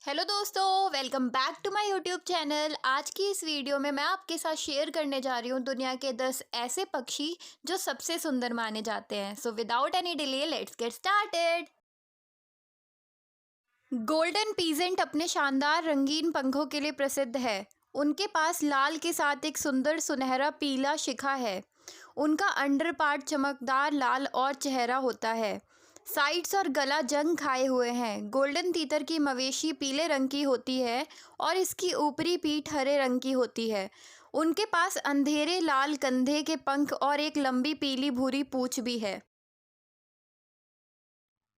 Hello दोस्तों, welcome back to my YouTube channel. आज की इस वीडियो में मैं आपके साथ शेयर करने जा रही हूँ दुनिया के 10 ऐसे पक्षी जो सबसे सुंदर माने जाते हैं। So without any delay let's get started. Golden peasant अपने शानदार रंगीन पंखों के लिए प्रसिद्ध है। उनके पास लाल के साथ एक सुंदर सुनहरा पीला शिखा है। उनका अंडर पार्ट चमकदार लाल और चेहरा होता है। साइड्स और गला जंग खाए हुए हैं। गोल्डन तीतर की मवेशी पीले रंग की होती है और इसकी ऊपरी पीठ हरे रंग की होती है। उनके पास अंधेरे लाल कंधे के पंख और एक लंबी पीली भूरी पूंछ भी है।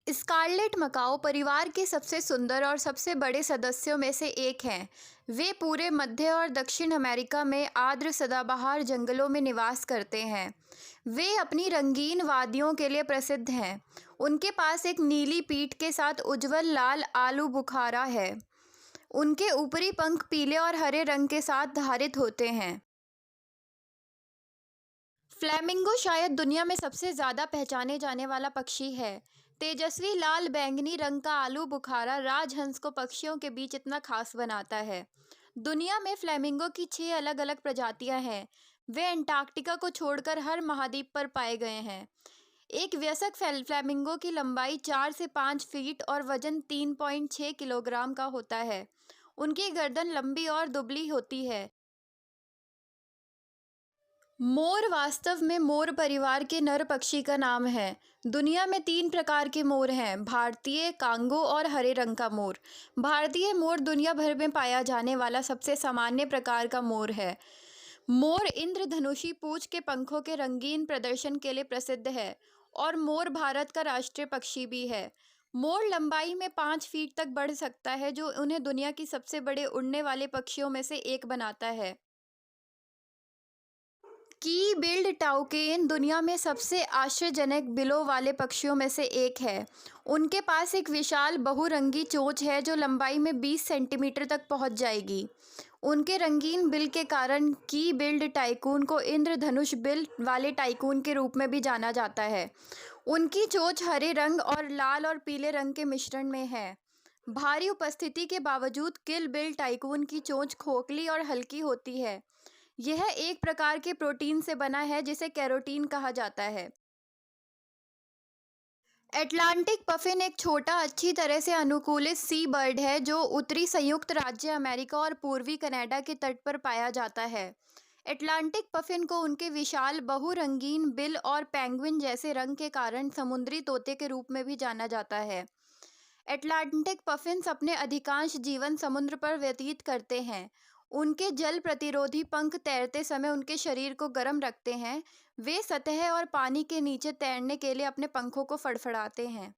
स्कारलेट मकाओ परिवार के सबसे सुंदर और सबसे बड़े सदस्यों में से एक हैं। वे पूरे मध्य और दक्षिण अमेरिका में आर्द्र सदाबहार जंगलों में निवास करते हैं। वे अपनी रंगीन वादियों के लिए प्रसिद्ध हैं। उनके पास एक नीली पीठ के साथ उज्ज्वल लाल आलू बुखारा है। उनके ऊपरी पंख पीले और हरे रंग के साथ धारित होते हैं। फ्लैमिंगो शायद दुनिया में सबसे ज़्यादा पहचाने जाने वाला पक्षी है। तेजस्वी लाल बैंगनी रंग का आलू बुखारा राजहंस को पक्षियों के बीच इतना खास बनाता है। दुनिया में फ्लैमिंगो की 6 अलग अलग प्रजातियां हैं। वे अंटार्कटिका को छोड़कर हर महाद्वीप पर पाए गए हैं। एक वयस्क फ्लैमिंगो की लंबाई 4 से 5 फीट और वजन 3.6 किलोग्राम का होता है। उनकी गर्दन लंबी और दुबली होती है। मोर वास्तव में मोर परिवार के नर पक्षी का नाम है। दुनिया में 3 प्रकार के मोर हैं: भारतीय, कांगो और हरे रंग का मोर। भारतीय मोर दुनिया भर में पाया जाने वाला सबसे सामान्य प्रकार का मोर है। मोर इंद्रधनुषी पूंछ के पंखों के रंगीन प्रदर्शन के लिए प्रसिद्ध है और मोर भारत का राष्ट्रीय पक्षी भी है। मोर लंबाई में 5 फीट तक बढ़ सकता है, जो उन्हें दुनिया की सबसे बड़े उड़ने वाले पक्षियों में से एक बनाता है। की बिल्ड टाउकेन दुनिया में सबसे आश्चर्यजनक बिलों वाले पक्षियों में से एक है। उनके पास एक विशाल बहुरंगी चोंच है जो लंबाई में 20 सेंटीमीटर तक पहुंच जाएगी। उनके रंगीन बिल के कारण की बिल्ड टाइकून को इंद्रधनुष बिल वाले टाइकून के रूप में भी जाना जाता है। उनकी चोंच हरे रंग और लाल और पीले रंग के मिश्रण में है। भारी उपस्थिति के बावजूद किल बिल टाइकून की चोंच खोखली और हल्की होती है। यह एक प्रकार के प्रोटीन से बना है जिसे कैरोटीन कहा जाता है। एटलांटिक पफिन एक छोटा, अच्छी तरह से अनुकूलित सी बर्ड है जो उत्तरी संयुक्त राज्य अमेरिका और पूर्वी कनाडा के तट पर पाया जाता है। एटलांटिक पफिन को उनके विशाल बहुरंगीन बिल और पेंगुइन जैसे रंग के कारण समुद्री तोते के रूप में भी जाना जाता है। एटलांटिक पफिन्स अपने अधिकांश जीवन समुद्र पर व्यतीत करते हैं। उनके जल प्रतिरोधी पंख तैरते समय उनके शरीर को गर्म रखते हैं। वे सतह और पानी के नीचे तैरने के लिए अपने पंखों को फड़फड़ाते हैं।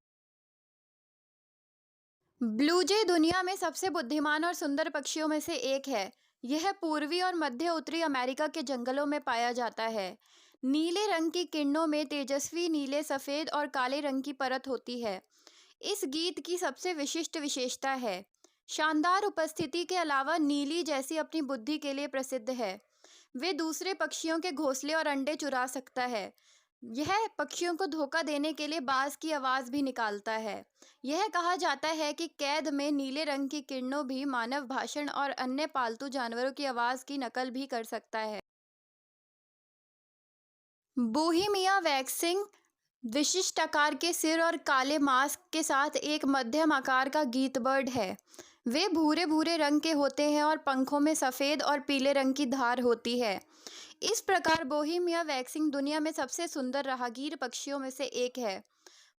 ब्लू जे दुनिया में सबसे बुद्धिमान और सुंदर पक्षियों में से एक है। यह पूर्वी और मध्य उत्तरी अमेरिका के जंगलों में पाया जाता है। नीले रंग की किरणों में तेजस्वी नीले, सफ़ेद और काले रंग की परत होती है। इस गीत की सबसे विशिष्ट विशेषता है शानदार उपस्थिति के अलावा नीली जैसी अपनी बुद्धि के लिए प्रसिद्ध है। वे दूसरे पक्षियों के घोंसले और अंडे चुरा सकता है। यह पक्षियों को धोखा देने के लिए बाज की आवाज़ भी निकालता है। यह कहा जाता है कि कैद में नीले रंग की किरणों भी मानव भाषण और अन्य पालतू जानवरों की आवाज़ की नकल भी कर सकता है। बोहेमिया वैक्सिंग विशिष्ट आकार के सिर और काले मास्क के साथ एक मध्यम आकार का गीत बर्ड है। वे भूरे भूरे रंग के होते हैं और पंखों में सफ़ेद और पीले रंग की धार होती है। इस प्रकार बोहेमिया वैक्सिंग दुनिया में सबसे सुंदर राहगीर पक्षियों में से एक है।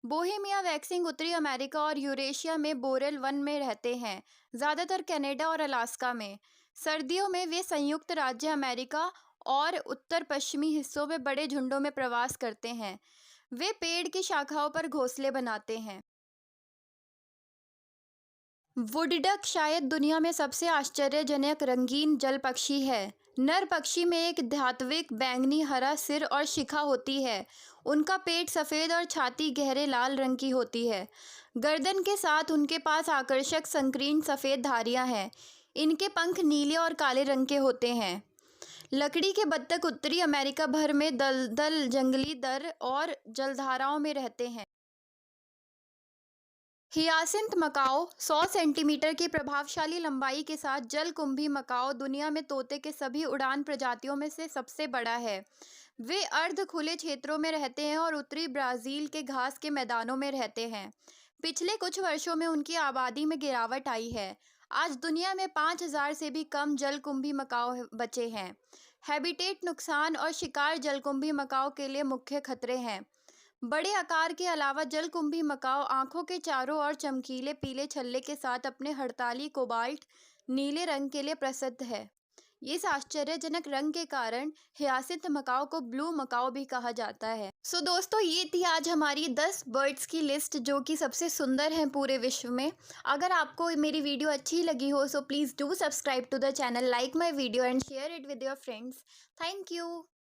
बोहेमिया वैक्सिंग उत्तरी अमेरिका और यूरेशिया में बोरेल वन में रहते हैं, ज़्यादातर कनाडा और अलास्का में। सर्दियों में वे संयुक्त राज्य अमेरिका और उत्तर पश्चिमी हिस्सों में बड़े झुंडों में प्रवास करते हैं। वे पेड़ की शाखाओं पर घोंसले बनाते हैं। वुडडक शायद दुनिया में सबसे आश्चर्यजनक रंगीन जल पक्षी है। नर पक्षी में एक धात्विक बैंगनी हरा सिर और शिखा होती है। उनका पेट सफ़ेद और छाती गहरे लाल रंग की होती है। गर्दन के साथ उनके पास आकर्षक संकीर्ण सफ़ेद धारियां हैं। इनके पंख नीले और काले रंग के होते हैं। लकड़ी के बत्तख उत्तरी अमेरिका भर में दलदल, जंगली दर और जलधाराओं में रहते हैं। हियासिंथ मकाओ 100 सेंटीमीटर की प्रभावशाली लंबाई के साथ जलकुंभी मकाओ दुनिया में तोते के सभी उड़ान प्रजातियों में से सबसे बड़ा है। वे अर्ध खुले क्षेत्रों में रहते हैं और उत्तरी ब्राज़ील के घास के मैदानों में रहते हैं। पिछले कुछ वर्षों में उनकी आबादी में गिरावट आई है। आज दुनिया में 5,000 से भी कम जलकुंभी मकाओ बचे हैं। हैबिटेट नुकसान और शिकार जलकुंभी मकाओ के लिए मुख्य खतरे हैं। बड़े आकार के अलावा जलकुंभी मकाओ आंखों के चारों ओर चमकीले पीले छल्ले के साथ अपने हड़ताली कोबाल्ट नीले रंग के लिए प्रसिद्ध है। इस आश्चर्यजनक रंग के कारण हियासिंथ मकाओ को ब्लू मकाओ भी कहा जाता है। सो दोस्तों, ये थी आज हमारी 10 बर्ड्स की लिस्ट जो कि सबसे सुंदर हैं पूरे विश्व में। अगर आपको मेरी वीडियो अच्छी लगी हो so please do subscribe to the channel, like my video and share it with your friends. Thank you.